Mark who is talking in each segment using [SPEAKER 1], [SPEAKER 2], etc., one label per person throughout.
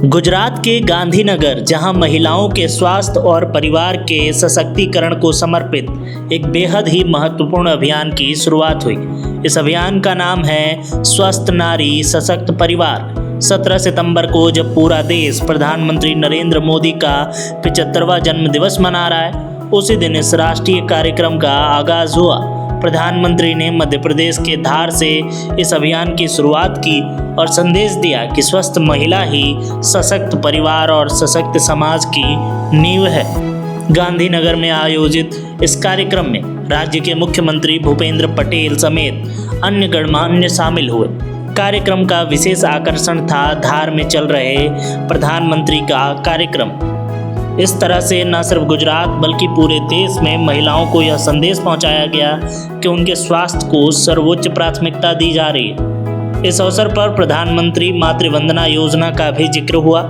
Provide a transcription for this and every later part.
[SPEAKER 1] गुजरात के गांधीनगर, जहां महिलाओं के स्वास्थ्य और परिवार के सशक्तिकरण को समर्पित एक बेहद ही महत्वपूर्ण अभियान की शुरुआत हुई। इस अभियान का नाम है स्वस्थ नारी सशक्त परिवार। 17 सितंबर को जब पूरा देश प्रधानमंत्री नरेंद्र मोदी का 75वां जन्मदिवस मना रहा है, उसी दिन इस राष्ट्रीय कार्यक्रम का आगाज हुआ। प्रधानमंत्री ने मध्य प्रदेश के धार से इस अभियान की शुरुआत की और संदेश दिया कि स्वस्थ महिला ही सशक्त परिवार और सशक्त समाज की नींव है। गांधीनगर में आयोजित इस कार्यक्रम में राज्य के मुख्यमंत्री भूपेंद्र पटेल समेत अन्य गणमान्य शामिल हुए। कार्यक्रम का विशेष आकर्षण था धार में चल रहे प्रधानमंत्री का कार्यक्रम। इस तरह से न सिर्फ गुजरात बल्कि पूरे देश में महिलाओं को यह संदेश पहुंचाया गया कि उनके स्वास्थ्य को सर्वोच्च प्राथमिकता दी जा रही है। इस अवसर पर प्रधानमंत्री मातृ वंदना योजना का भी जिक्र हुआ,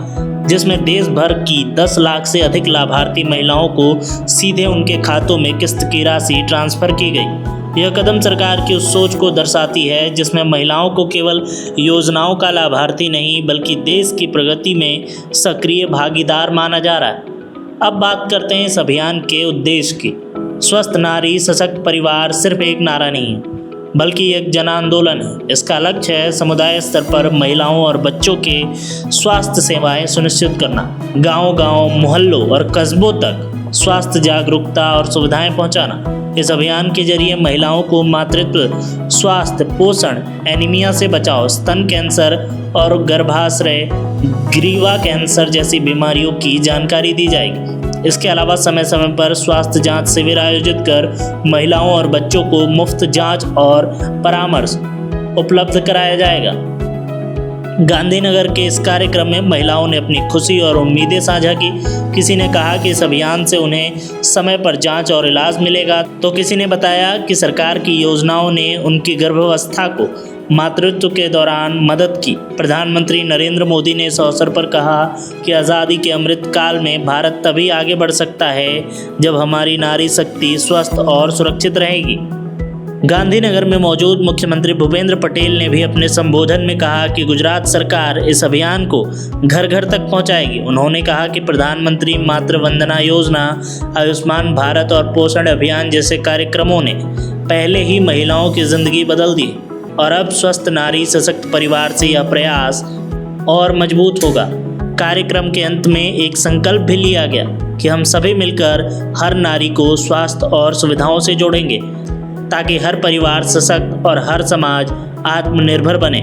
[SPEAKER 1] जिसमें देश भर की 10 लाख से अधिक लाभार्थी महिलाओं को सीधे उनके खातों में किस्त की राशि ट्रांसफर की गई। यह कदम सरकार की उस सोच को दर्शाती है जिसमें महिलाओं को केवल योजनाओं का लाभार्थी नहीं बल्कि देश की प्रगति में सक्रिय भागीदार माना जा रहा है। अब बात करते हैं इस अभियान के उद्देश्य की। स्वस्थ नारी सशक्त परिवार सिर्फ एक नारा नहीं है बल्कि एक जन आंदोलन है। इसका लक्ष्य है समुदाय स्तर पर महिलाओं और बच्चों के स्वास्थ्य सेवाएं सुनिश्चित करना, गांव-गांव, मोहल्लों और कस्बों तक स्वास्थ्य जागरूकता और सुविधाएं पहुंचाना। इस अभियान के जरिए महिलाओं को मातृत्व, स्वास्थ्य, पोषण, एनीमिया से बचाव, स्तन कैंसर और गर्भाशय ग्रीवा कैंसर जैसी बीमारियों की जानकारी दी जाएगी। इसके अलावा समय समय पर स्वास्थ्य जांच शिविर आयोजित कर महिलाओं और बच्चों को मुफ्त जांच और परामर्श उपलब्ध कराया जाएगा। गांधीनगर के इस कार्यक्रम में महिलाओं ने अपनी खुशी और उम्मीदें साझा की। किसी ने कहा कि इस अभियान से उन्हें समय पर जांच और इलाज मिलेगा, तो किसी ने बताया कि सरकार की योजनाओं ने उनकी गर्भावस्था को मातृत्व के दौरान मदद की। प्रधानमंत्री नरेंद्र मोदी ने इस अवसर पर कहा कि आज़ादी के अमृत काल में भारत तभी आगे बढ़ सकता है जब हमारी नारी शक्ति स्वस्थ और सुरक्षित रहेगी। गांधीनगर में मौजूद मुख्यमंत्री भूपेंद्र पटेल ने भी अपने संबोधन में कहा कि गुजरात सरकार इस अभियान को घर घर तक पहुंचाएगी। उन्होंने कहा कि प्रधानमंत्री मातृ वंदना योजना, आयुष्मान भारत और पोषण अभियान जैसे कार्यक्रमों ने पहले ही महिलाओं की जिंदगी बदल दी और अब स्वस्थ नारी सशक्त परिवार से यह प्रयास और मजबूत होगा। कार्यक्रम के अंत में एक संकल्प भी लिया गया कि हम सभी मिलकर हर नारी को स्वास्थ्य और सुविधाओं से जोड़ेंगे ताकि हर परिवार सशक्त और हर समाज आत्मनिर्भर बने।